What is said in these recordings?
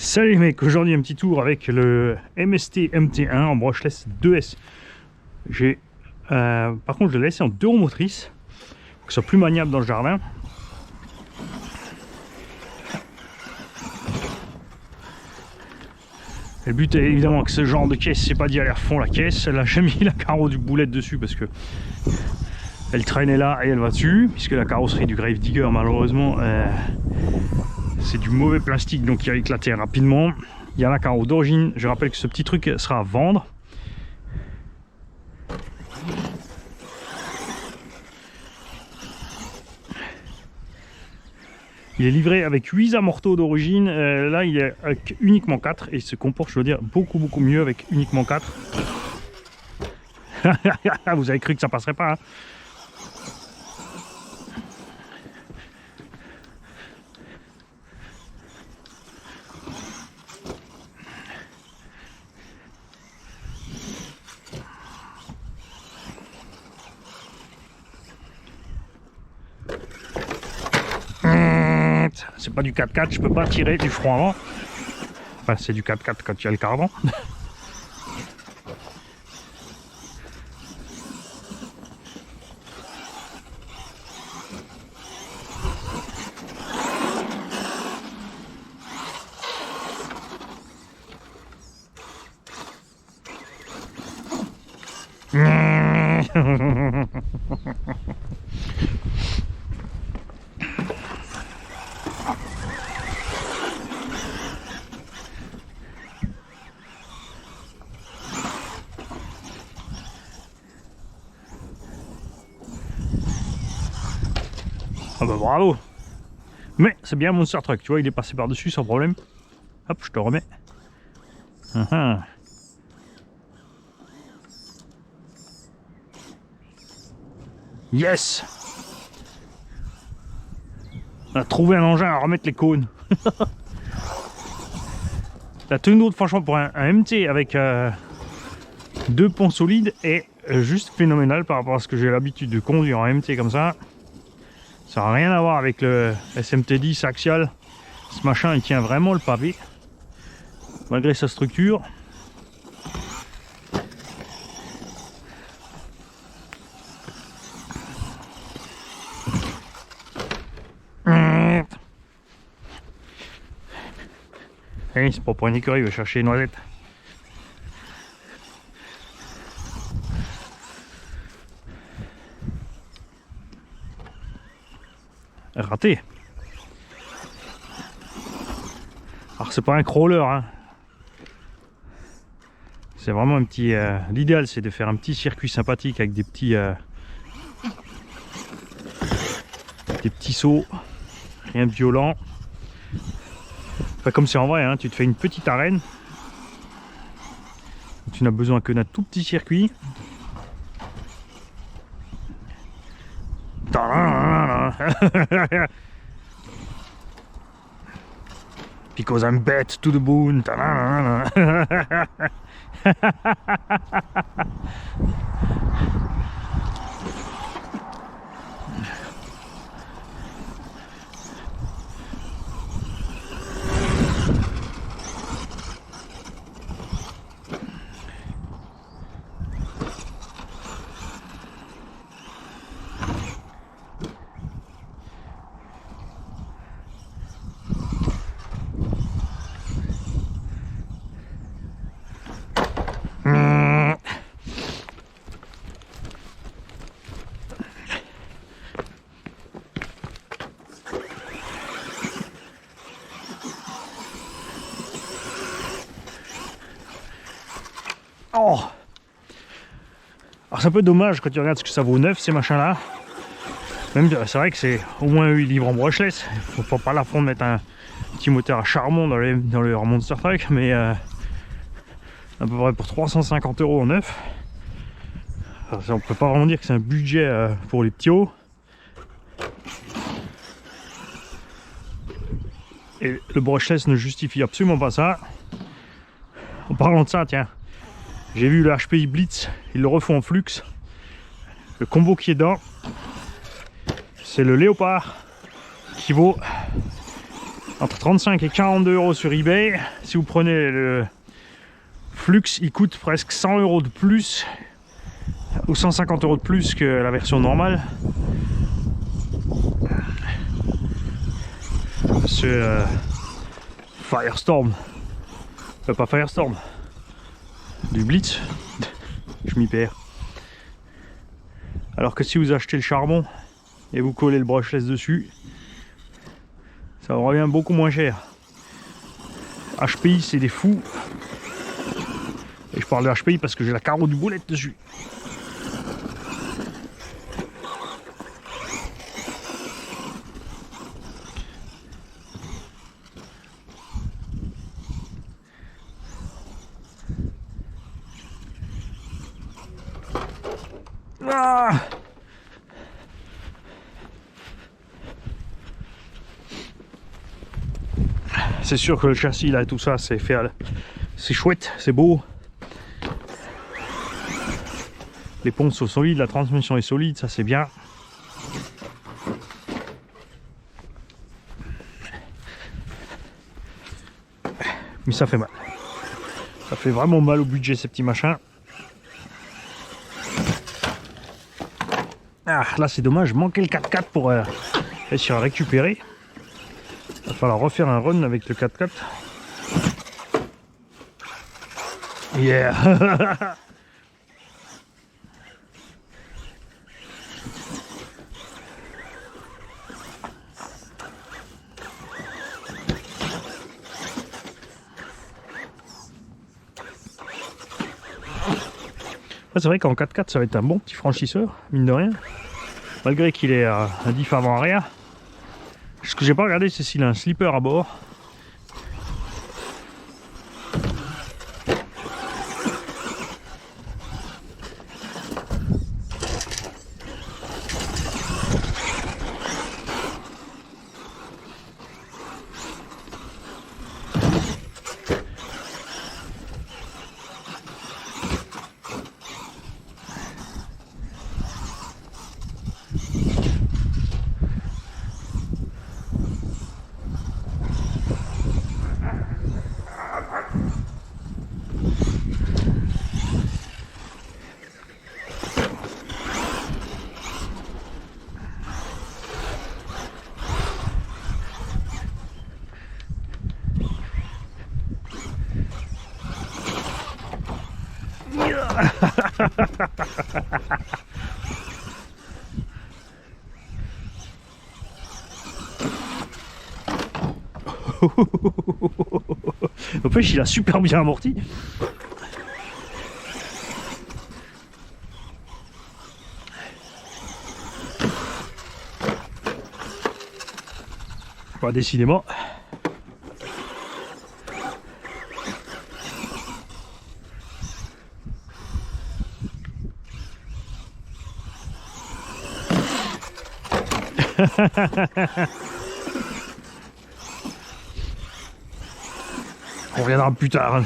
Salut les mecs, aujourd'hui un petit tour avec le MST MT1 en brushless 2S. Par contre je l'ai laissé en 2 roues motrices pour que ce soit plus maniable dans le jardin. Et le but est évidemment que ce genre de caisse, c'est pas d'y aller à fond la caisse. Là j'ai mis la carreau du boulette dessus parce que elle traînait là et elle va dessus, puisque la carrosserie du Grave Digger malheureusement c'est du mauvais plastique, donc il a éclaté rapidement. Il y a la carreau d'origine. Je rappelle que ce petit truc sera à vendre. Il est livré avec 8 amortos d'origine. Là il est avec uniquement 4 et il se comporte, je veux dire, beaucoup mieux avec uniquement 4. Vous avez cru que ça passerait pas, hein? C'est pas du 4x4, je peux pas tirer du front avant. Enfin, c'est du 4x4 quand il y a le cardan. Ah bah bravo. Mais c'est bien mon Monster Truck, tu vois, il est passé par dessus sans problème. Hop, je te remets. Yes. On a trouvé un engin à remettre les cônes. La tenue de route franchement pour un MT avec 2 ponts solides est juste phénoménal par rapport à ce que j'ai l'habitude de conduire en MT comme ça. Ça n'a rien à voir avec le SMT10 axial. Ce machin il tient vraiment le pavé malgré sa structure. Et c'est pas pour une écureuil, il va chercher une noisette. Raté. Alors c'est pas un crawler, hein. C'est vraiment un petit... l'idéal c'est de faire un petit circuit sympathique avec des petits sauts, rien de violent. Pas comme c'est en vrai, hein. Tu te fais une petite arène. Tu n'as besoin que d'un tout petit circuit. Because I'm bet to the bone. Oh. Alors c'est un peu dommage quand tu regardes ce que ça vaut neuf ces machins là. Même c'est vrai que c'est au moins 8 livres en brushless. Il faut pas la fond de mettre un petit moteur à charbon dans le Monster Truck, mais à peu près pour 350 € en neuf. Alors, on peut pas vraiment dire que c'est un budget pour les petits hauts. Et le brushless ne justifie absolument pas ça. En parlant de ça, tiens, j'ai vu le HPI Blitz, ils le refont en flux. Le combo qui est dedans, c'est le Léopard qui vaut entre 35 et 42 euros sur eBay. Si vous prenez le Flux, il coûte presque 100 euros de plus ou 150 euros de plus que la version normale. Ce Firestorm, pas Firestorm, du Blitz, je m'y perds. Alors que si vous achetez le charbon et vous collez le brushless dessus, ça vous revient beaucoup moins cher. HPI, c'est des fous. Et je parle de HPI parce que j'ai la carreau du boulet dessus. Ah, c'est sûr que le châssis là et tout ça, c'est fait, c'est chouette, c'est beau. Les pompes sont solides, la transmission est solide, ça c'est bien. Mais ça fait mal. Ça fait vraiment mal au budget ces petits machins. Ah, là c'est dommage, je manquais le 4x4 pour réussir à récupérer. Il va falloir refaire un run avec le 4x4. Yeah. C'est vrai qu'en 4x4 ça va être un bon petit franchisseur, mine de rien. Malgré qu'il est à diff avant-arrière. Ce que j'ai pas regardé, c'est s'il a un slipper à bord. En plus, il a super bien amorti. Bah, décidément. On reviendra plus tard.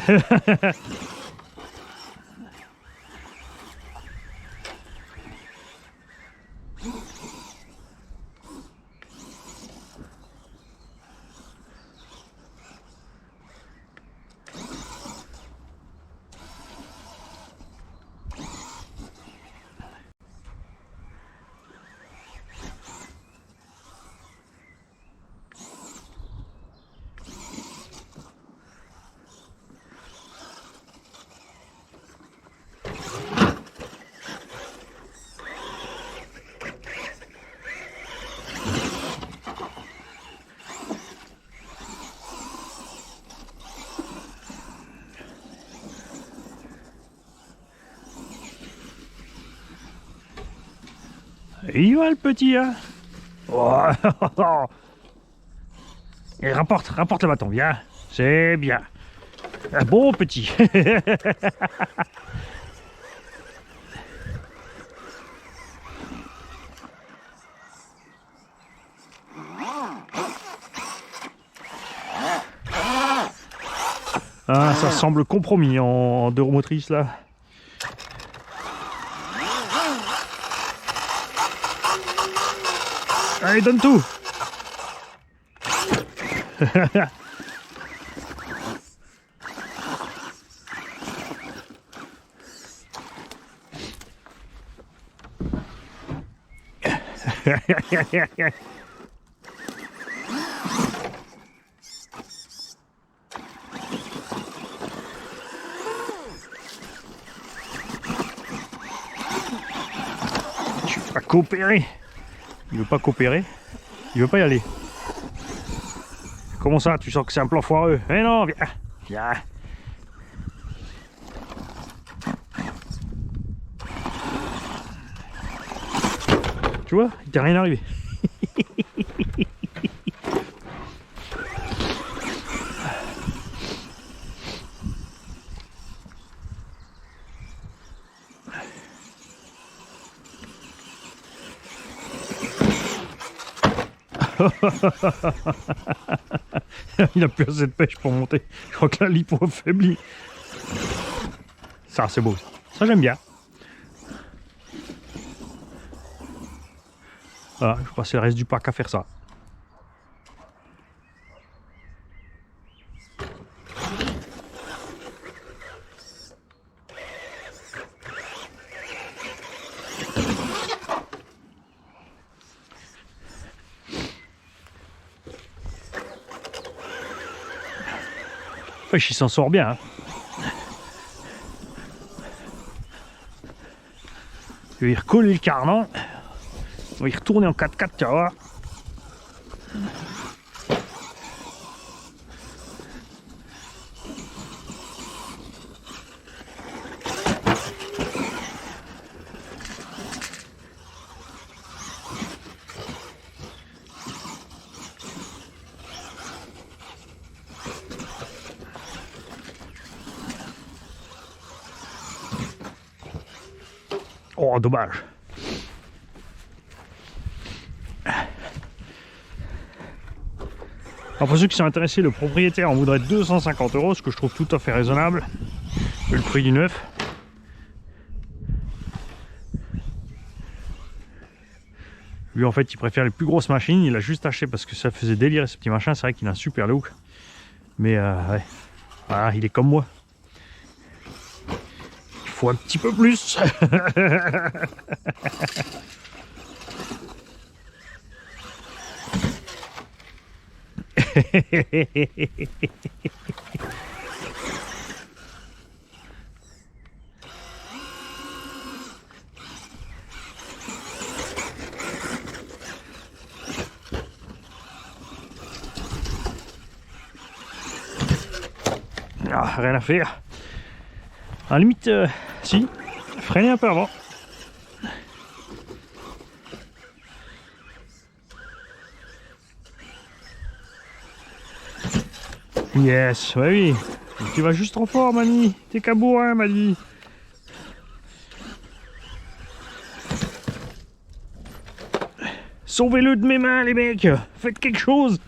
Et il va le petit, hein. Oh. Et rapporte le bâton, bien. C'est bien. Un bon petit. Ah, ça semble compromis en deux roues motrices là. Allez, donne tout. Tu vas coopérer. Il veut pas coopérer. Il veut pas y aller. Comment ça, tu sens que c'est un plan foireux? Eh non, viens, viens. Tu vois, il t'est rien arrivé. Il n'a plus assez de pêche pour monter. Je crois que la lipo affaiblit. Ça, c'est beau. Ça, j'aime bien. Voilà, je passais le reste du parc à faire ça. Il s'en sort bien. Hein. Je vais y recoller le carnan. On va y retourner en 4x4, tu vas voir. Oh, dommage. Alors pour ceux qui sont intéressés, le propriétaire en voudrait 250 €, ce que je trouve tout à fait raisonnable, vu le prix du neuf. Lui en fait il préfère les plus grosses machines, il a juste acheté parce que ça faisait délire ce petit machin, c'est vrai qu'il a un super look. Mais ouais, voilà, il est comme moi. Il faut un petit peu plus. Ah, rien à faire. À la limite, si, freiner un peu avant. Yes, ouais, oui. Tu vas juste trop fort, Mani. T'es cabourin, Mani. Sauvez-le de mes mains, les mecs. Faites quelque chose.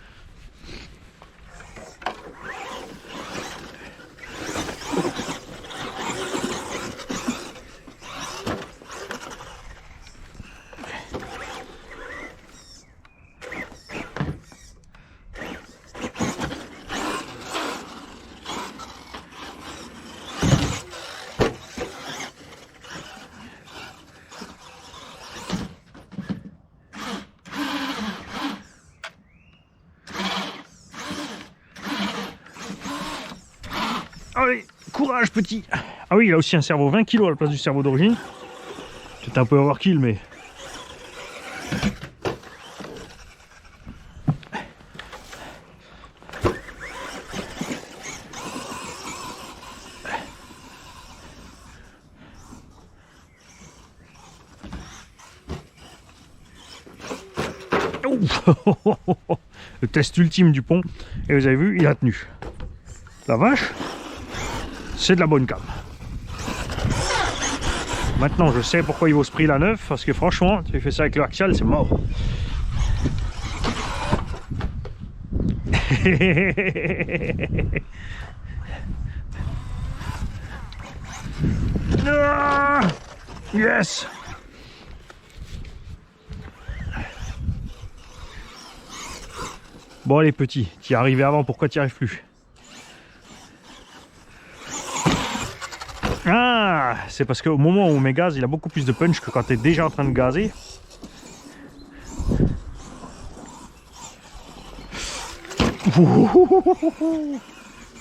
Allez, courage petit. Ah oui, il a aussi un cerveau 20 kg à la place du cerveau d'origine. C'est un peu overkill, mais... Le test ultime du pont. Et vous avez vu, il a tenu. La vache, c'est de la bonne cam. Maintenant, je sais pourquoi il vaut ce prix la neuf, parce que franchement, tu fais ça avec le axial, c'est mort. Ah, yes. Bon allez petit, t'y es arrivé avant, pourquoi t'y arrives plus? Ah, c'est parce qu'au moment où on met gaz, il a beaucoup plus de punch que quand t'es déjà en train de gazer.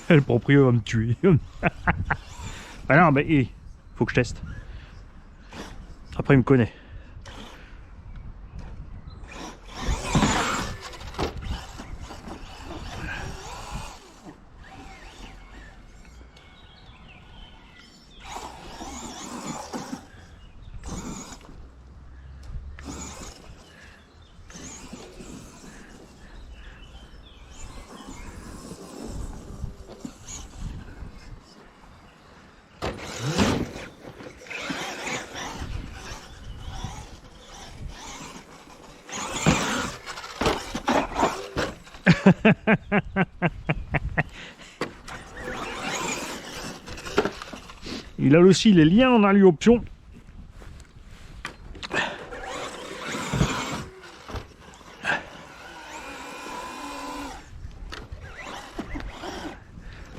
Le proprio va me tuer. Ah non, mais faut que je teste. Après, il me connaît. Il a aussi les liens en alu-option.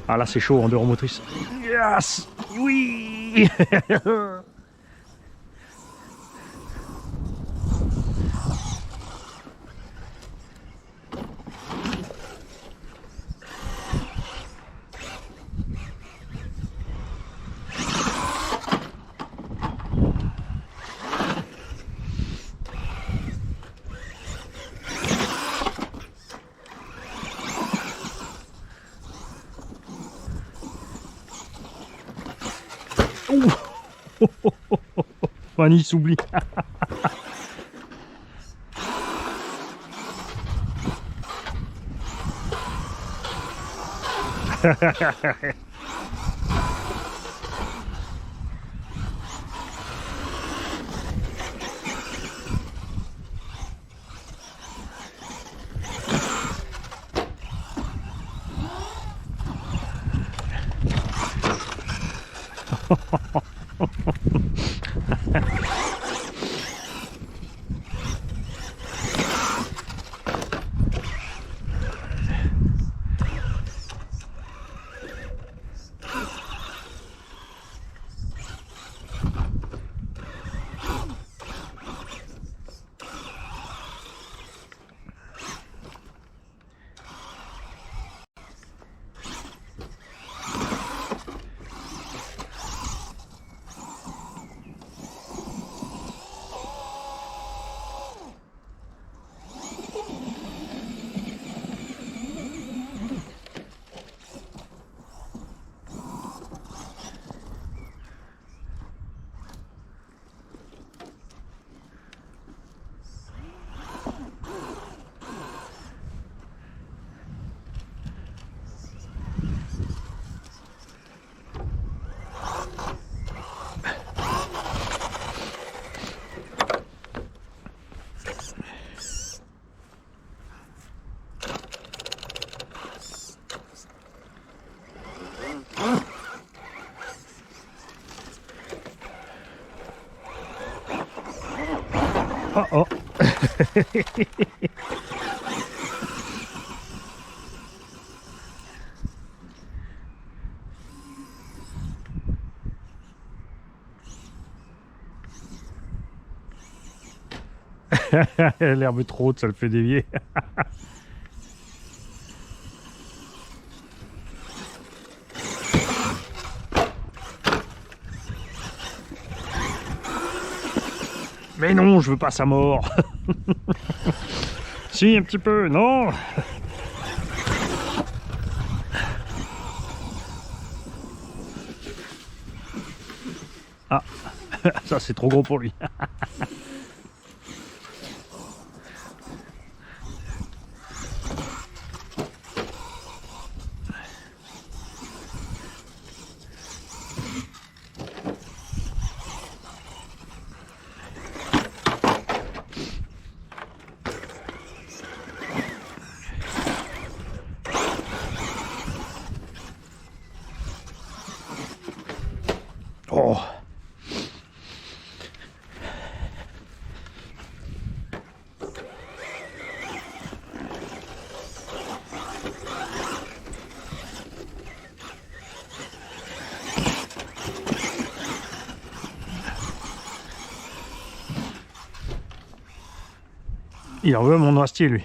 Ah là c'est chaud en deux roues motrices. Yes, oui. Fanny s'oublie. Oh oh. L'herbe est trop haute, ça le fait dévier. Mais non, je veux pas sa mort. Si, un petit peu, non. Ah, ça c'est trop gros pour lui. Oh. Il en veut à mon astier, lui.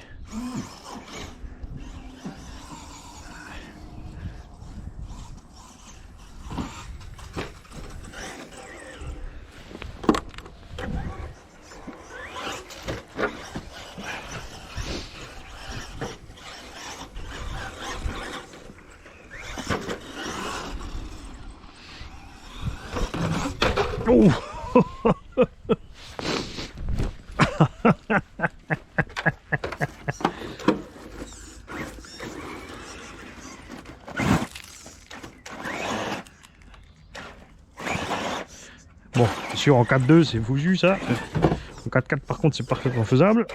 Oh. Bon, c'est sûr, en 4-2, c'est foutu, ça. En 4-4, par contre, c'est parfaitement faisable.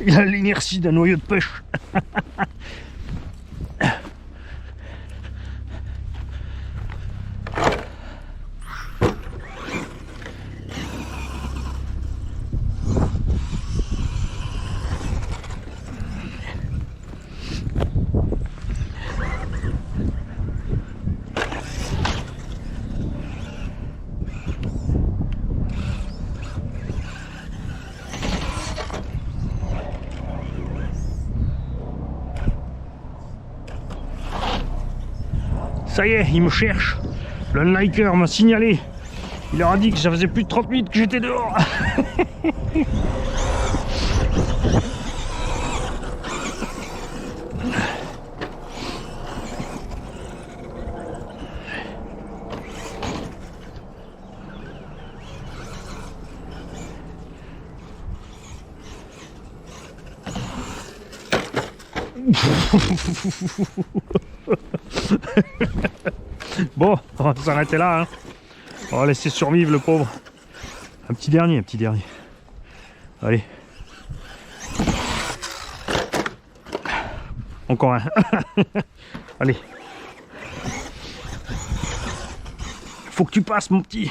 Il a l'inertie d'un noyau de pêche. Ça y est, il me cherche. Le Niker m'a signalé. Il leur a dit que ça faisait plus de 30 minutes que j'étais dehors. Bon, on va s'arrêter là, hein. On va laisser survivre le pauvre. Un petit dernier, Allez. Encore un. Allez. Faut que tu passes, mon petit.